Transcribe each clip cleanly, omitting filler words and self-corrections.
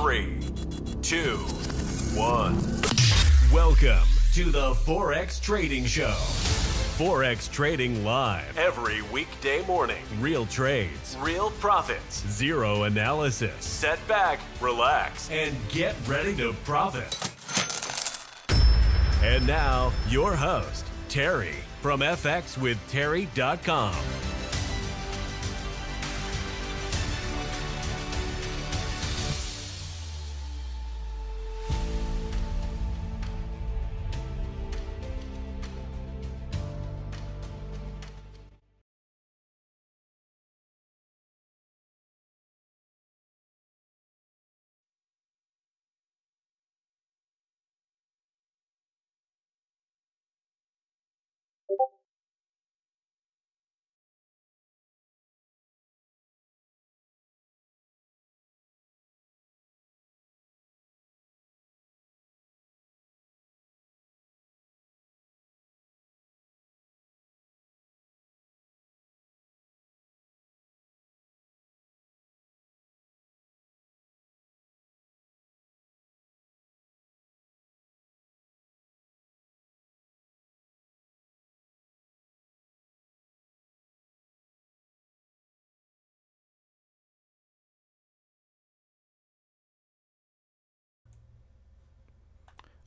3, 2, 1. Welcome to the Forex Trading Show. Forex trading live every weekday morning. Real trades, real profits, zero analysis. Set back, relax, and get ready to profit. And now, your host, Terry from FXWithTerry.com.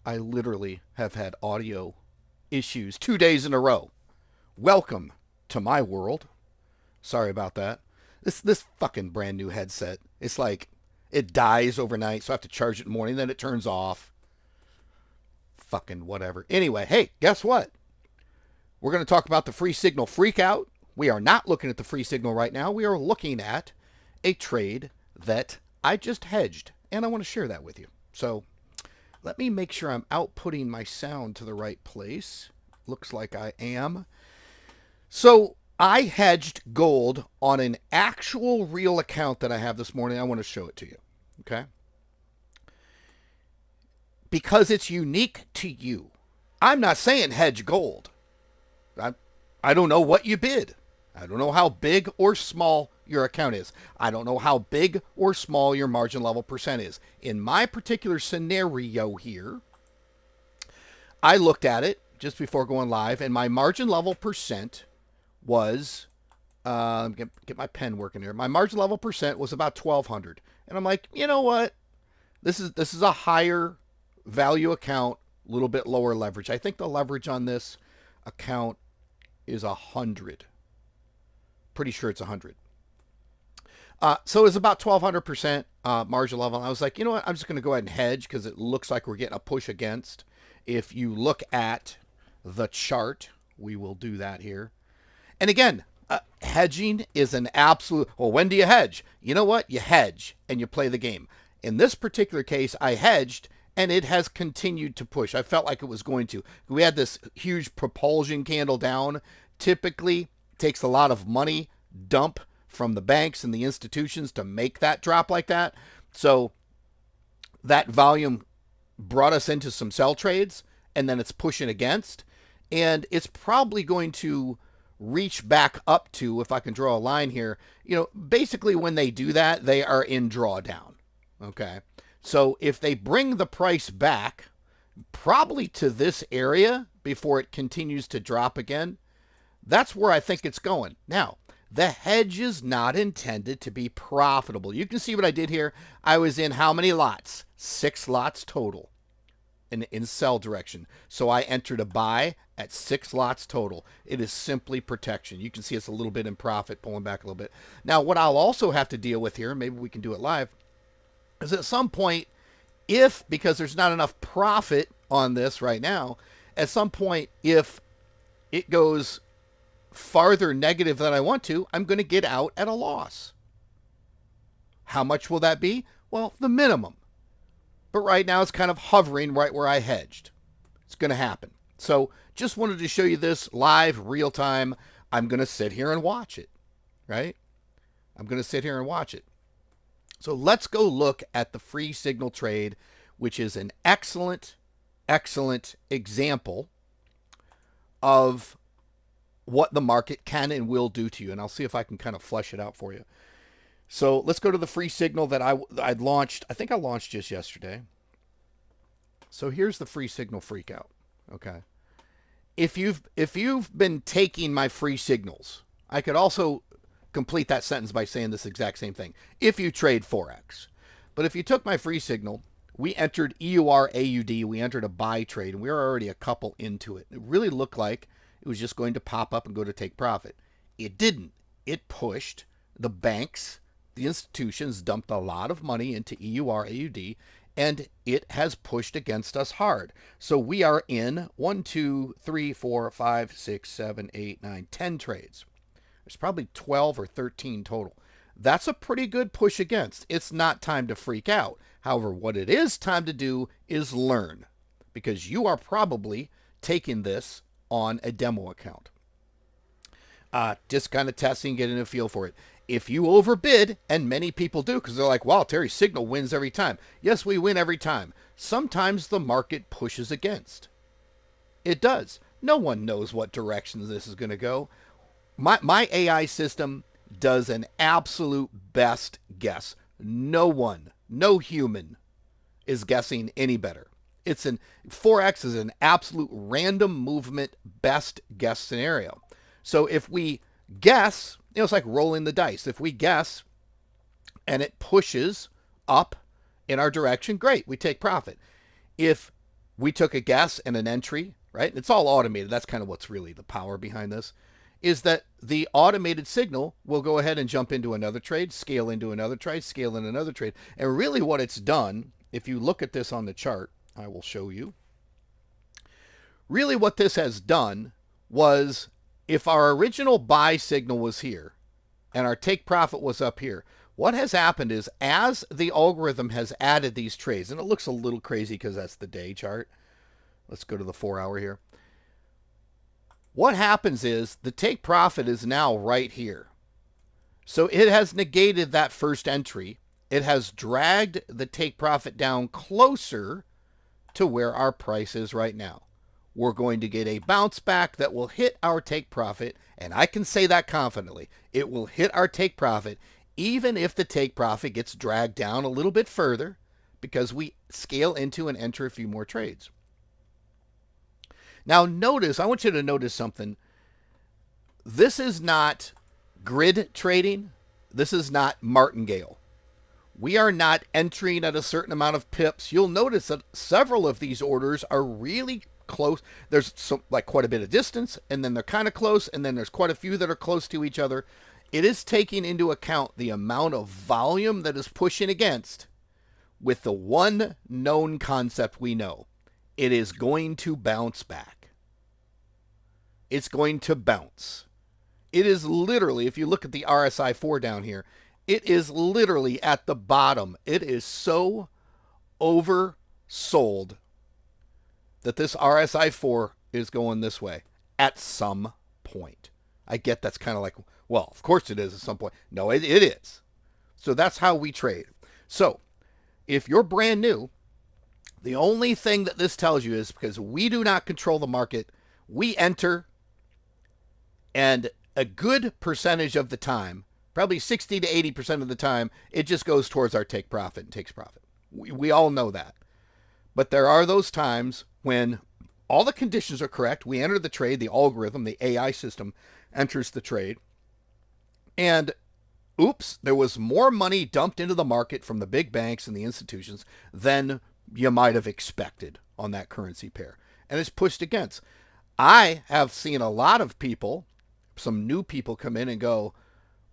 I literally have had audio issues 2 days in a row. Welcome to my world. Sorry about that. This fucking brand new headset. It's like it dies overnight, so I have to charge it in the morning, then it turns off. Fucking whatever. Anyway, hey, guess what? We're going to talk about the free signal freakout. We are not looking at the free signal right now. We are looking at a trade that I just hedged, and I want to share that with you. So let me make sure I'm outputting my sound to the right place. Looks like I am. So I hedged gold on an actual real account that I have this morning. I want to show it to you. Okay? Because it's unique to you. I'm not saying hedge gold. I don't know what you bid. I don't know how big or small your account is. I don't know how big or small your margin level percent is. In my particular scenario here, I looked at it just before going live, and my margin level percent was, get my pen working here. My margin level percent was about 1,200. And I'm like, you know what? This is a higher value account, a little bit lower leverage. I think the leverage on this account is 100. Pretty sure it's 100. So it's about 1,200% margin level. And I was like, you know what? I'm just going to go ahead and hedge because it looks like we're getting a push against. If you look at the chart, we will do that here. And again, hedging is an absolute, well, when do you hedge? You know what? You hedge and you play the game. In this particular case, I hedged and it has continued to push. I felt like it was going to. We had this huge propulsion candle down. Typically, it takes a lot of money dump from the banks and the institutions to make that drop like that. So that volume brought us into some sell trades, and then it's pushing against. And it's probably going to reach back up to, if I can draw a line here, basically when they do that, they are in drawdown. Okay. So if they bring the price back, probably to this area before it continues to drop again, that's where I think it's going. Now, the hedge is not intended to be profitable. You can see what I did here. I was in how many lots? 6 lots total in sell direction. So I entered a buy at 6 lots total. It is simply protection. You can see it's a little bit in profit, pulling back a little bit. Now, what I'll also have to deal with here, maybe we can do it live, is at some point, because there's not enough profit on this right now, at some point, if it goes farther negative than I want to, I'm going to get out at a loss. How much will that be? Well, the minimum. But right now it's kind of hovering right where I hedged. It's going to happen. So just wanted to show you this live, real time. I'm going to sit here and watch it, right? I'm going to sit here and watch it. So let's go look at the free signal trade, which is an excellent, excellent example of what the market can and will do to you. And I'll see if I can kind of flesh it out for you. So let's go to the free signal that I'd launched. I think I launched just yesterday. So here's the free signal freakout. Okay. If you've been taking my free signals, I could also complete that sentence by saying this exact same thing. If you trade Forex. But if you took my free signal, we entered EUR AUD, we entered a buy trade, and we were already a couple into it. It really looked like it was just going to pop up and go to take profit. It didn't. It pushed. The banks, the institutions dumped a lot of money into EUR AUD, and it has pushed against us hard. So we are in 1, 2, 3, 4, 5, 6, 7, 8, 9, 10 trades. There's probably 12 or 13 total. That's a pretty good push against. It's not time to freak out. However, what it is time to do is learn, because you are probably taking this on a demo account. Just kind of testing, getting a feel for it. If you overbid, and many people do, because they're like, wow, Terry, signal wins every time. Yes, we win every time. Sometimes the market pushes against. It does. No one knows what direction this is going to go. My AI system does an absolute best guess. No one, no human is guessing any better. Forex is an absolute random movement best guess scenario. So if we guess, it's like rolling the dice. If we guess and it pushes up in our direction, great, we take profit. If we took a guess and an entry, right? It's all automated. That's kind of what's really the power behind this, is that the automated signal will go ahead and jump into another trade, scale into another trade, scale in another trade. And really what it's done, if you look at this on the chart, I will show you. Really what this has done was, if our original buy signal was here and our take profit was up here, what has happened is, as the algorithm has added these trades, and it looks a little crazy because that's the day chart. Let's go to the 4-hour here. What happens is the take profit is now right here. So it has negated that first entry. It has dragged the take profit down closer to where our price is right now. We're going to get a bounce back that will hit our take profit, and I can say that confidently. It will hit our take profit even if the take profit gets dragged down a little bit further, because we scale into and enter a few more trades. Now notice, I want you to notice something. This is not grid trading. This is not martingale. We are not entering at a certain amount of pips. You'll notice that several of these orders are really close. There's quite a bit of distance, and then they're kind of close, and then there's quite a few that are close to each other. It is taking into account the amount of volume that is pushing against, with the one known concept we know. It is going to bounce back. It's going to bounce. It is literally, if you look at the RSI 4 down here, it is literally at the bottom. It is so oversold that this RSI 4 is going this way at some point. I get that's kind of like, well, of course it is at some point. No, it is. So that's how we trade. So if you're brand new, the only thing that this tells you is, because we do not control the market, we enter, and a good percentage of the time, probably 60 to 80% of the time, it just goes towards our take profit and takes profit. We all know that. But there are those times when all the conditions are correct. We enter the trade, the algorithm, the AI system enters the trade, and oops, there was more money dumped into the market from the big banks and the institutions than you might have expected on that currency pair. And it's pushed against. I have seen a lot of people, some new people, come in and go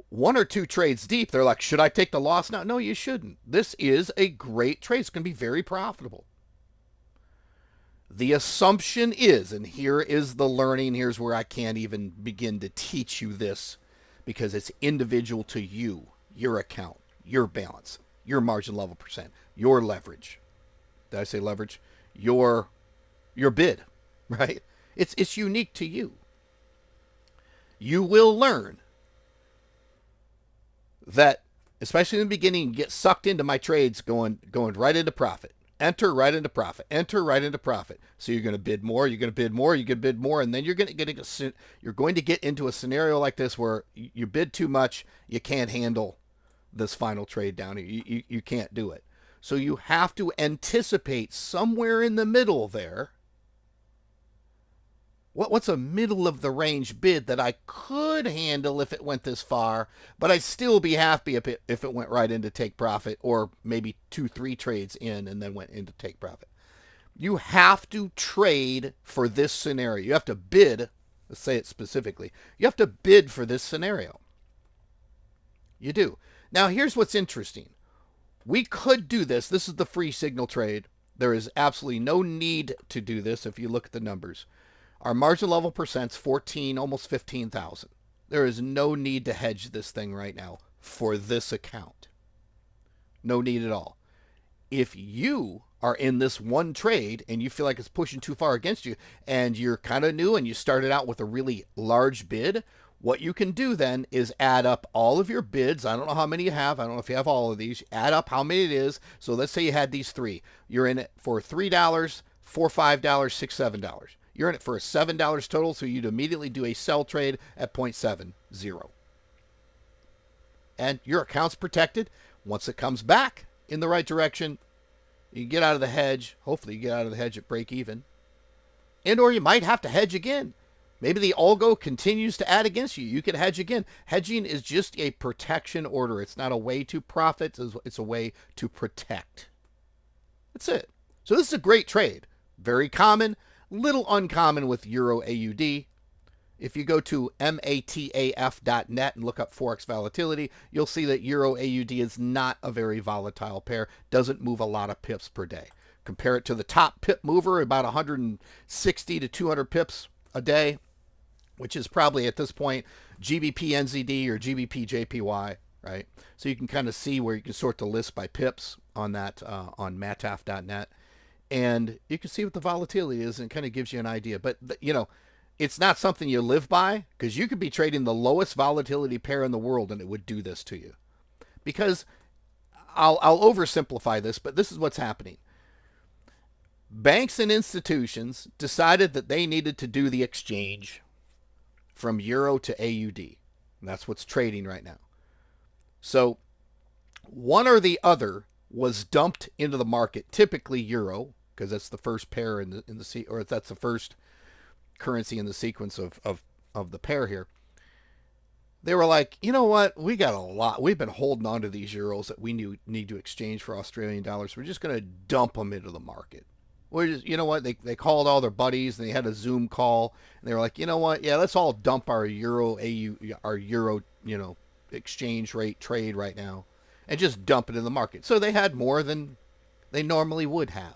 1 or 2 trades deep. They're like, should I take the loss now? No, you shouldn't. This is a great trade. It's going to be very profitable. The assumption is, and here is the learning, here's where I can't even begin to teach you this, because it's individual to you, your account, your balance, your margin level percent, your leverage. Did I say leverage? Your bid, right? It's unique to you. You will learn that, especially in the beginning, you get sucked into my trades going right into profit. Enter right into profit. Enter right into profit. So you're going to bid more, you're going to bid more, you're going to bid more, and then you're going to get into a scenario like this where you bid too much, you can't handle this final trade down here. You can't do it. So you have to anticipate somewhere in the middle there. What's a middle of the range bid that I could handle if it went this far, but I'd still be happy if it went right into take profit, or maybe 2-3 trades in and then went into take profit. You have to trade for this scenario. You have to bid. Let's say it specifically. You have to bid for this scenario. You do. Now, here's what's interesting. We could do this. This is the free signal trade. There is absolutely no need to do this if you look at the numbers. Our margin level percent's 14, almost 15,000. There is no need to hedge this thing right now for this account. No need at all. If you are in this one trade and you feel like it's pushing too far against you and you're kind of new and you started out with a really large bid, what you can do then is add up all of your bids. I don't know how many you have. I don't know if you have all of these. Add up how many it is. So let's say you had these three. You're in it for $3, $4, $5, $6, $7. You're in it for $7 total, so you'd immediately do a sell trade at 0.70. And your account's protected. Once it comes back in the right direction, you get out of the hedge. Hopefully you get out of the hedge at break even. And or you might have to hedge again. Maybe the algo continues to add against you. You can hedge again. Hedging is just a protection order. It's not a way to profit. It's a way to protect. That's it. So this is a great trade. Very common. Little uncommon with Euro AUD. If you go to mataf.net and look up Forex volatility, you'll see that Euro AUD is not a very volatile pair. Doesn't move a lot of pips per day. Compare it to the top pip mover, about 160 to 200 pips a day, which is probably at this point GBP NZD or GBP JPY, right? So you can kind of see where you can sort the list by pips on that on mataf.net. And you can see what the volatility is, and it kind of gives you an idea. But, it's not something you live by, because you could be trading the lowest volatility pair in the world and it would do this to you. Because I'll oversimplify this, but this is what's happening. Banks and institutions decided that they needed to do the exchange from Euro to AUD. And that's what's trading right now. So one or the other was dumped into the market, typically Euro, because that's the first pair in the or that's the first currency in the sequence of the pair here. They were like, you know what? We got a lot. We've been holding on to these euros that we need to exchange for Australian dollars. We're just going to dump them into the market. We're just, you know what? They called all their buddies and they had a Zoom call and they were like, you know what? Yeah, let's all dump our euro exchange rate trade right now and just dump it in the market. So they had more than they normally would have.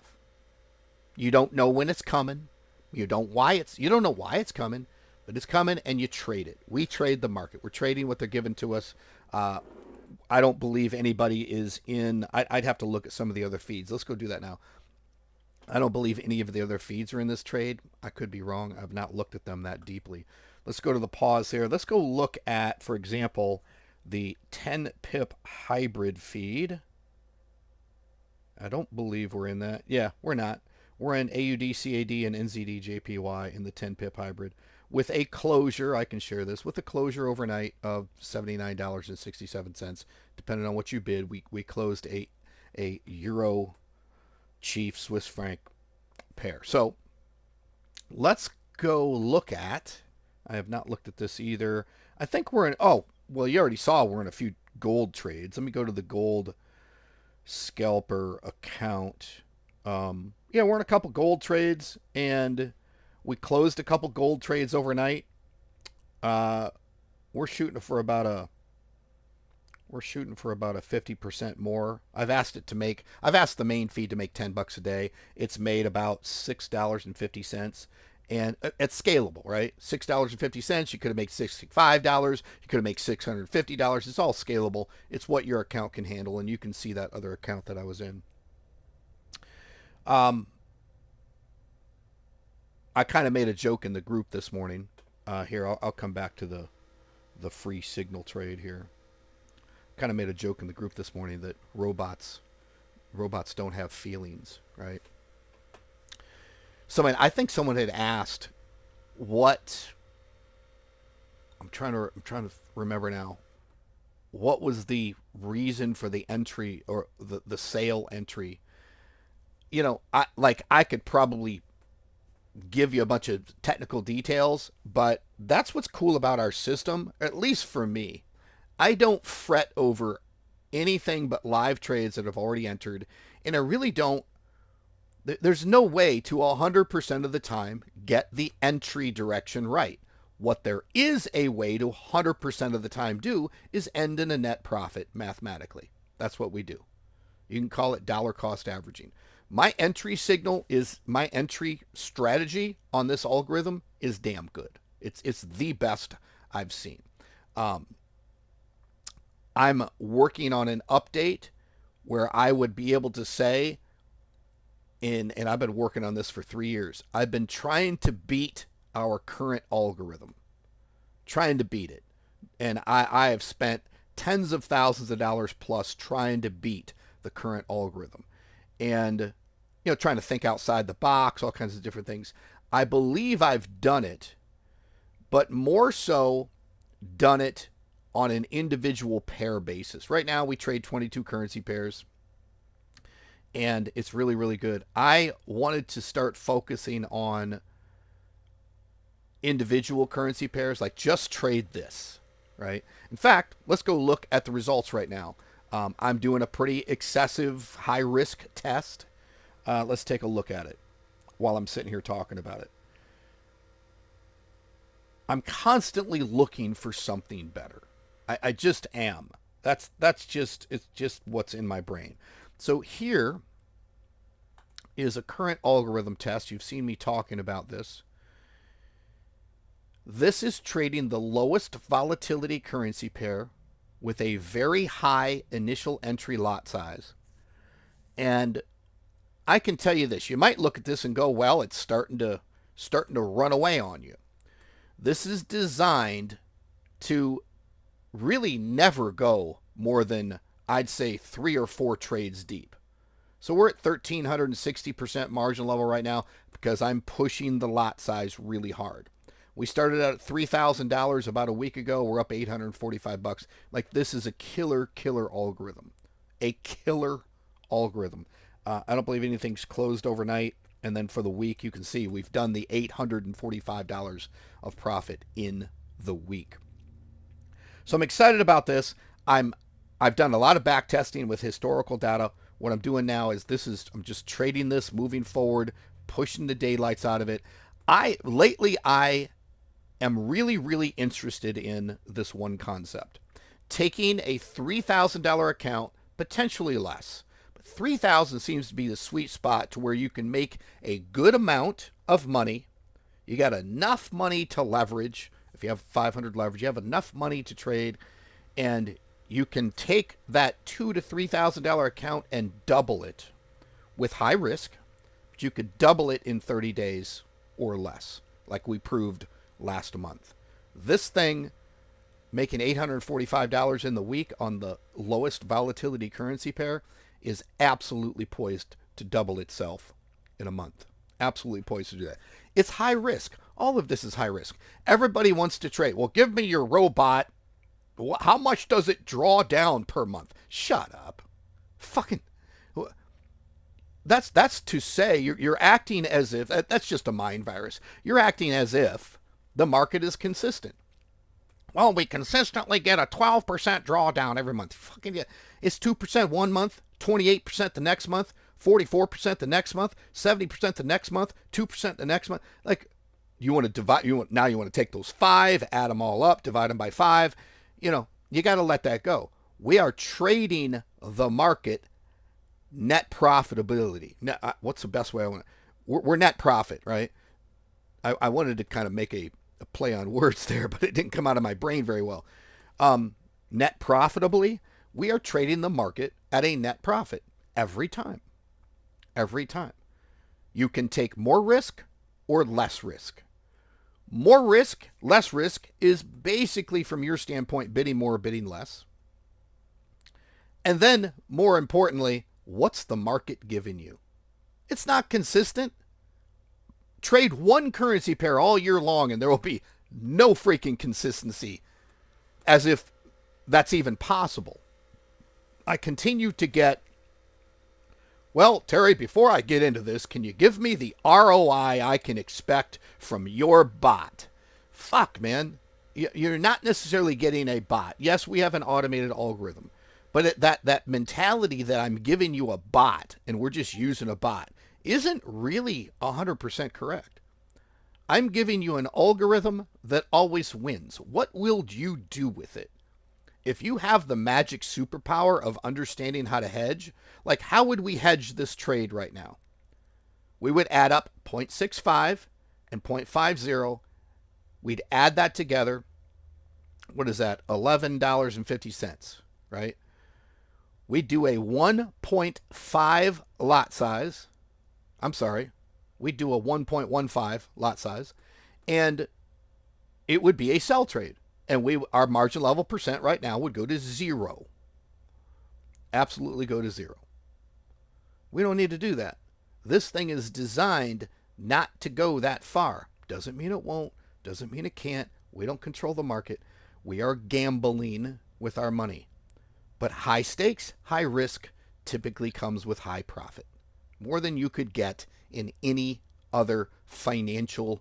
You don't know when it's coming. You don't know why it's coming, but it's coming and you trade it. We trade the market. We're trading what they're giving to us. I don't believe anybody is in. I'd have to look at some of the other feeds. Let's go do that now. I don't believe any of the other feeds are in this trade. I could be wrong. I've not looked at them that deeply. Let's go to the pause here. Let's go look at, for example, the 10 pip hybrid feed. I don't believe we're in that. Yeah, we're not. We're in AUD, CAD, and NZD, JPY in the 10 pip hybrid with a closure. I can share this with a closure overnight of $79.67. Depending on what you bid, we closed a Euro Chief Swiss franc pair. So let's go look at. I have not looked at this either. I think we're in. Oh, well, you already saw we're in a few gold trades. Let me go to the gold scalper account. Yeah, we're in a couple gold trades, and we closed a couple gold trades overnight. We're shooting for about a 50% more. I've asked the main feed to make $10 a day. It's made about $6.50, and it's scalable, right? $6.50. You could have made $65. You could have made $650. It's all scalable. It's what your account can handle, and you can see that other account that I was in. I kind of made a joke in the group this morning. Here, I'll come back to the free signal trade here. Kind of made a joke in the group this morning that robots don't have feelings, right? I think someone had asked what. I'm trying to remember now. what was the reason for the entry or the sale entry. I could probably give you a bunch of technical details, but that's what's cool about our system, at least for me. I don't fret over anything but live trades that have already entered, and I really don't. There's no way to 100% of the time get the entry direction right. What there is a way to 100% of the time do is end in a net profit mathematically. That's what we do. You can call it dollar cost averaging. My entry strategy on this algorithm is damn good. It's the best I've seen. I'm working on an update where I would be able to say, and I've been working on this for 3 years. I've been trying to beat our current algorithm, trying to beat it. And I have spent tens of thousands of dollars plus trying to beat the current algorithm. And, trying to think outside the box, all kinds of different things. I believe I've done it, but more so done it on an individual pair basis. Right now we trade 22 currency pairs, and it's really, really good. I wanted to start focusing on individual currency pairs, like just trade this, right? In fact, let's go look at the results right now. I'm doing a pretty excessive high risk test. Let's take a look at it while I'm sitting here talking about it. I'm constantly looking for something better. I just am. It's just what's in my brain. So here is a current algorithm test. You've seen me talking about this. This is trading the lowest volatility currency pair with a very high initial entry lot size. And I can tell you this, you might look at this and go, well, it's starting to run away on you. This is designed to really never go more than, I'd say, 3 or 4 trades deep. So we're at 1,360% margin level right now because I'm pushing the lot size really hard. We started out at $3,000 about a week ago. We're up $845. Like, this is a killer algorithm. A killer algorithm. I don't believe anything's closed overnight. And then for the week, you can see we've done the $845 of profit in the week. So I'm excited about this. I've done a lot of back testing with historical data. What I'm doing now is I'm just trading this, moving forward, pushing the daylights out of it. Lately I am really, really interested in this one concept. Taking a $3,000 account, potentially less. But $3,000 seems to be the sweet spot to where you can make a good amount of money. You got enough money to leverage. If you have 500 leverage, you have enough money to trade, and you can take that $2,000 to $3,000 account and double it with high risk. But you could double it in 30 days or less, like we proved last month. This thing, making $845 in the week on the lowest volatility currency pair, is absolutely poised to double itself in a month. Absolutely poised to do that. It's high risk. All of this is high risk. Everybody wants to trade. Well, give me your robot. How much does it draw down per month? Shut up. Fucking. That's to say you're acting as if, that's just a mind virus. You're acting as if the market is consistent. Well, we consistently get a 12% drawdown every month. Fucking yeah. It's 2% one month, 28% the next month, 44% the next month, 70% the next month, 2% the next month. Like, you want to divide, now you want to take those 5, add them all up, divide them by 5. You got to let that go. We are trading the market net profitability. What's the best way I want to? We're net profit, right? I wanted to kind of make a play on words there, but it didn't come out of my brain very well. Net profitably, we are trading the market at a net profit every time. Every time. You can take more risk or less risk. More risk, less risk is basically, from your standpoint, bidding more or bidding less. And then, more importantly, what's the market giving you? It's not consistent. Trade one currency pair all year long and there will be no freaking consistency. As if that's even possible. I continue to get, well, Terry, before I get into this, can you give me the ROI I can expect from your bot? Fuck, man. You're not necessarily getting a bot. Yes, we have an automated algorithm. But that mentality that I'm giving you a bot and we're just using a bot isn't really 100% correct. I'm giving you an algorithm that always wins. What will you do with it? If you have the magic superpower of understanding how to hedge, like how would we hedge this trade right now? We would add up 0.65 and 0.50. We'd add that together. What is that? $11.50, right? We do a 1.5 lot size. I'm sorry. We do a 1.15 lot size. And it would be a sell trade. And our margin level percent right now would go to 0. Absolutely go to 0. We don't need to do that. This thing is designed not to go that far. Doesn't mean it won't. Doesn't mean it can't. We don't control the market. We are gambling with our money. But high stakes, high risk typically comes with high profit. More than you could get in any other financial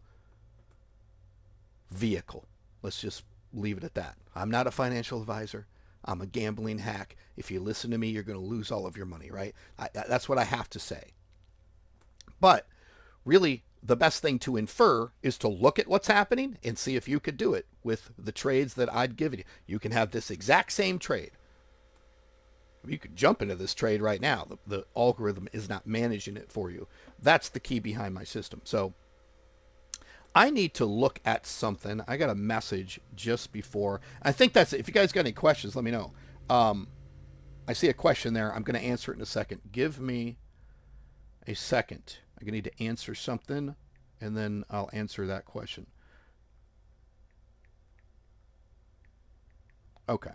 vehicle. Let's just leave it at that. I'm not a financial advisor. I'm a gambling hack. If you listen to me, you're going to lose all of your money, right? That's what I have to say. But really, the best thing to infer is to look at what's happening and see if you could do it with the trades that I'd given you. You can have this exact same trade. You could jump into this trade right now. The algorithm is not managing it for you. That's the key behind my system. So I need to look at something. I got a message just before. I think that's it. If you guys got any questions, let me know. I see a question there. I'm going to answer it in a second. Give me a second. I'm going to need to answer something, and then I'll answer that question. Okay.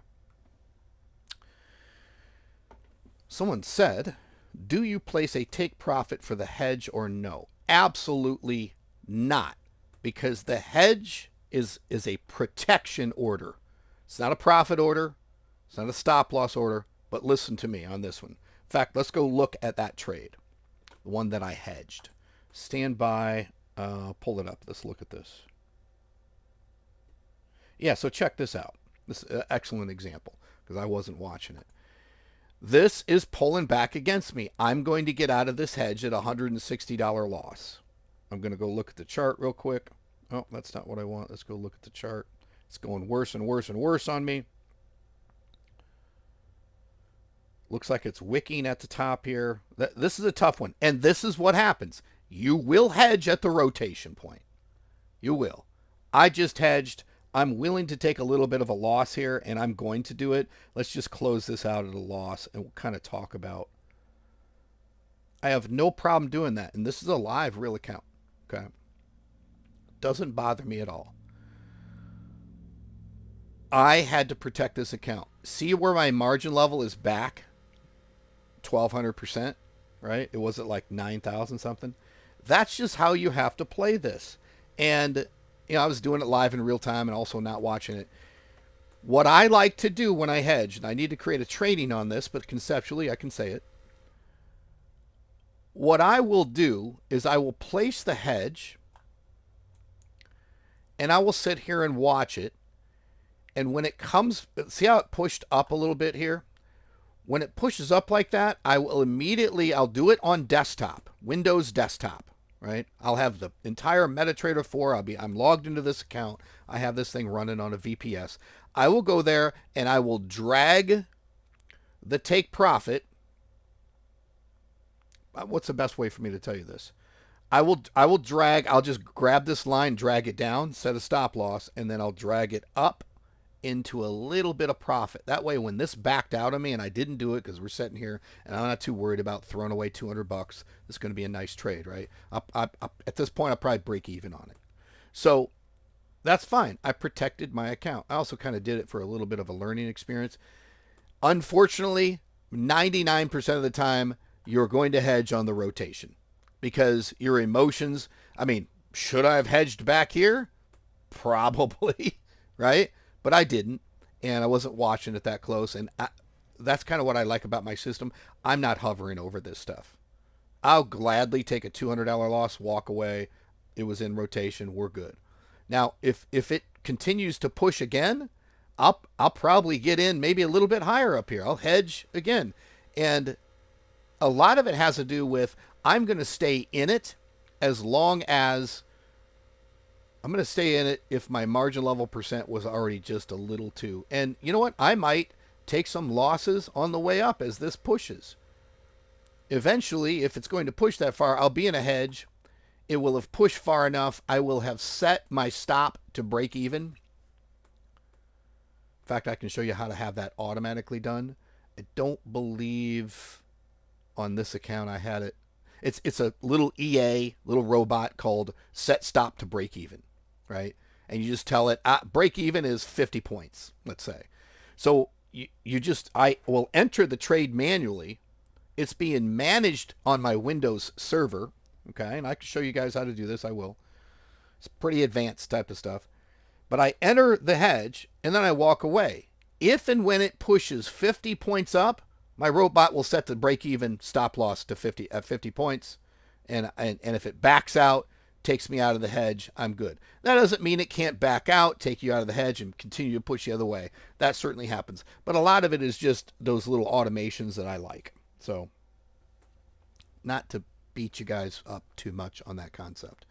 Someone said, do you place a take profit for the hedge or no? Absolutely not, because the hedge is a protection order. It's not a profit order. It's not a stop loss order, but listen to me on this one. In fact, let's go look at that trade, the one that I hedged. Stand by. Pull it up. Let's look at this. Yeah, so check this out. This is an excellent example because I wasn't watching it. This is pulling back against me. I'm going to get out of this hedge at a $160 loss. I'm going to go look at the chart real quick. Oh, that's not what I want. Let's go look at the chart. It's going worse and worse and worse on me. Looks like it's wicking at the top here. This is a tough one. And this is what happens. You will hedge at the rotation point. You will. I just hedged. I'm willing to take a little bit of a loss here, and I'm going to do it. Let's just close this out at a loss, and we'll kind of talk about. I have no problem doing that, and this is a live real account. Okay, doesn't bother me at all. I had to protect this account. See where my margin level is back? 1,200%, right? It wasn't like 9,000 something. That's just how you have to play this, and. You know, I was doing it live in real time and also not watching it. What I like to do when I hedge, and I need to create a training on this, but conceptually I can say it. What I will do is I will place the hedge and I will sit here and watch it. And when it comes, see how it pushed up a little bit here? When it pushes up like that, I will immediately, I'll do it on desktop, Windows desktop. Right? I'll have the entire MetaTrader 4. I'm logged into this account. I have this thing running on a VPS. I will go there and I will drag the take profit. What's the best way for me to tell you this? I will drag, I'll just grab this line, drag it down, set a stop loss, and then I'll drag it up into a little bit of profit. That way, when this backed out of me, and I didn't do it because we're sitting here, and I'm not too worried about throwing away $200. It's going to be a nice trade, right? At this point, I'll probably break even on it. So that's fine. I protected my account. I also kind of did it for a little bit of a learning experience. Unfortunately, 99% of the time, you're going to hedge on the rotation because your emotions, I mean, should I have hedged back here? Probably, right? But I didn't. and I wasn't watching it that close. And that's kind of what I like about my system. I'm not hovering over this stuff. I'll gladly take a $200 loss, walk away. It was in rotation. We're good. Now, if it continues to push again, I'll probably get in maybe a little bit higher up here. I'll hedge again. And a lot of it has to do with I'm going to stay in it as long as I'm going to stay in it if my margin level percent was already just a little too. And you know what? I might take some losses on the way up as this pushes. Eventually, if it's going to push that far, I'll be in a hedge. It will have pushed far enough. I will have set my stop to break even. In fact, I can show you how to have that automatically done. I don't believe on this account I had it. It's a little EA, little robot called set stop to break even, right? And you just tell it, break even is 50 points, let's say. So I will enter the trade manually. It's being managed on my Windows server, okay? And I can show you guys how to do this. I will. It's pretty advanced type of stuff. But I enter the hedge, and then I walk away. If and when it pushes 50 points up, my robot will set the break-even stop loss to 50 at 50 points. And if it backs out, takes me out of the hedge, I'm good. That doesn't mean it can't back out, take you out of the hedge, and continue to push the other way. That certainly happens. But a lot of it is just those little automations that I like. So, not to beat you guys up too much on that concept.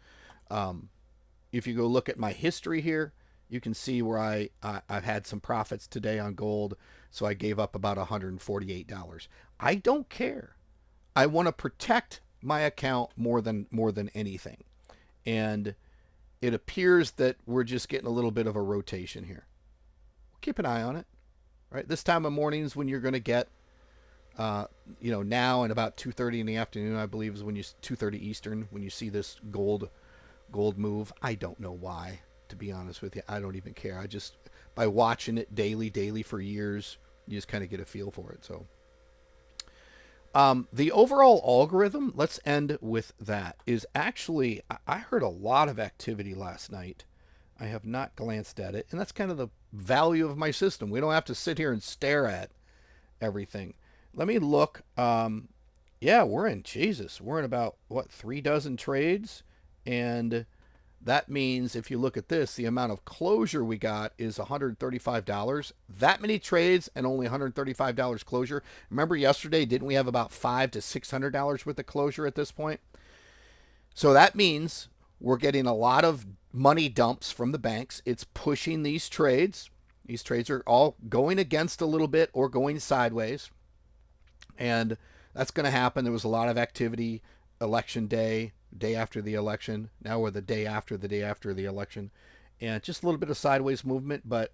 If you go look at my history here, you can see where I've had some profits today on gold, so I gave up about $148. I don't care. I want to protect my account more than anything. And it appears that we're just getting a little bit of a rotation here. Keep an eye on it. Right? This time of mornings when you're going to get now and about 2:30 in the afternoon, I believe, is when 2:30 Eastern, when you see this gold move. I don't know why, to be honest with you. I don't even care. I just, by watching it daily for years, you just kind of get a feel for it. So the overall algorithm, let's end with that, is actually, I heard a lot of activity last night. I have not glanced at it, and that's kind of the value of my system. We don't have to sit here and stare at everything. Let me look. Yeah, we're in about, 3 dozen trades, and that means if you look at this, the amount of closure we got is $135. That many trades and only $135 closure. Remember yesterday, didn't we have about $500 to $600 worth of closure at this point? So that means we're getting a lot of money dumps from the banks. It's pushing these trades. These trades are all going against a little bit or going sideways. And that's going to happen. There was a lot of activity election day after the election. Now we're the day after the election. And just a little bit of sideways movement. But,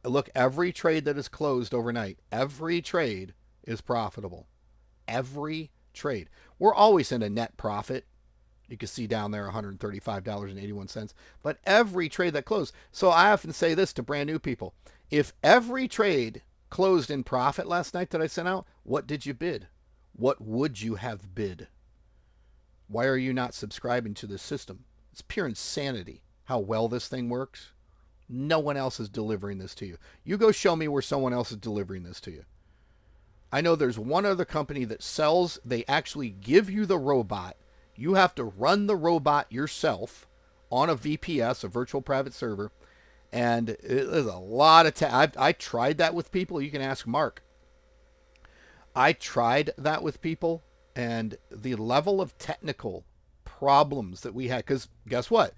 look, every trade that is closed overnight, every trade is profitable. Every trade. We're always in a net profit. You can see down there $135.81. But every trade that closed. So I often say this to brand new people. If every trade closed in profit last night that I sent out, what did you bid? What would you have bid? Why are you not subscribing to this system? It's pure insanity how well this thing works. No one else is delivering this to you. You go show me where someone else is delivering this to you. I know there's one other company that sells, they actually give you the robot. You have to run the robot yourself on a VPS, a virtual private server. And there's a lot of I tried that with people. You can ask Mark. I tried that with people, and the level of technical problems that we had, because guess what?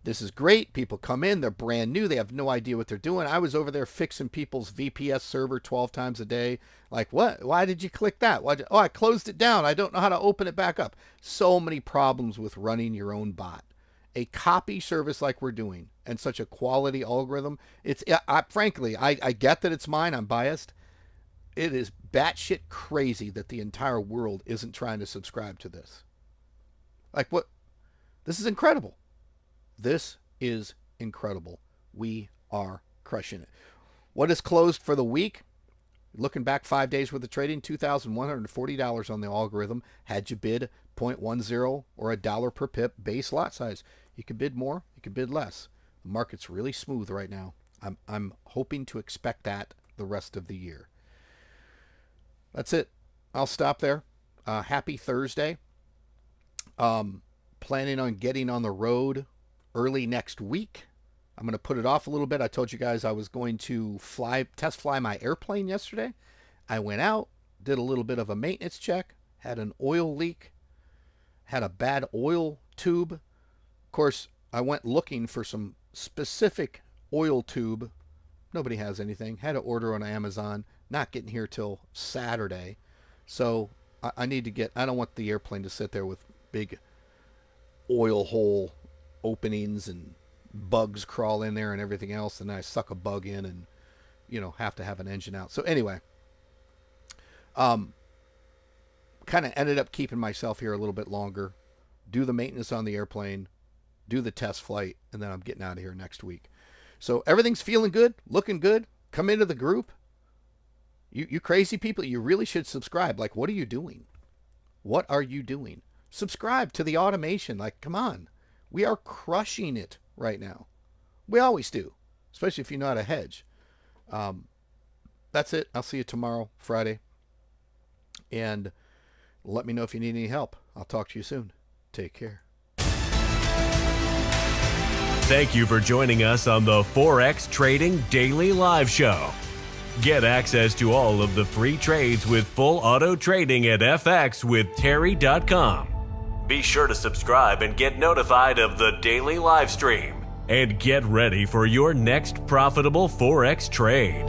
This is great. People come in, they're brand new. They have no idea what they're doing. I was over there fixing people's VPS server 12 times a day. Like, what? Why did you click that? I closed it down. I don't know how to open it back up. So many problems with running your own bot. A copy service like we're doing and such a quality algorithm. Frankly, I get that it's mine. I'm biased. It is batshit crazy that the entire world isn't trying to subscribe to this. Like what? This is incredible. This is incredible. We are crushing it. What is closed for the week? Looking back 5 days worth of trading, $2,140 on the algorithm. Had you bid 0.10 or $1 per pip base lot size. You could bid more, you could bid less. The market's really smooth right now. I'm hoping to expect that the rest of the year. That's it. I'll stop there. Happy Thursday. Planning on getting on the road early next week. I'm going to put it off a little bit. I told you guys I was going to test fly my airplane yesterday. I went out, did a little bit of a maintenance check, had an oil leak, had a bad oil tube. Of course, I went looking for some specific oil tube. Nobody has anything. Had to order on Amazon. Not getting here till Saturday. So I need to get, I don't want the airplane to sit there with big oil hole openings and bugs crawl in there and everything else, and I suck a bug in and, you know, have to have an engine out. So anyway, kind of ended up keeping myself here a little bit longer, do the maintenance on the airplane, do the test flight, and then I'm getting out of here next week. So everything's feeling good, looking good. Come into the group. You crazy people, you really should subscribe. Like, what are you doing? What are you doing? Subscribe to the automation. Like, come on. We are crushing it right now. We always do, especially if you know how to hedge. That's it. I'll see you tomorrow, Friday. And let me know if you need any help. I'll talk to you soon. Take care. Thank you for joining us on the Forex Trading Daily Live Show. Get access to all of the free trades with full auto trading at fxwithterry.com. Be sure to subscribe and get notified of the daily live stream. And get ready for your next profitable Forex trade.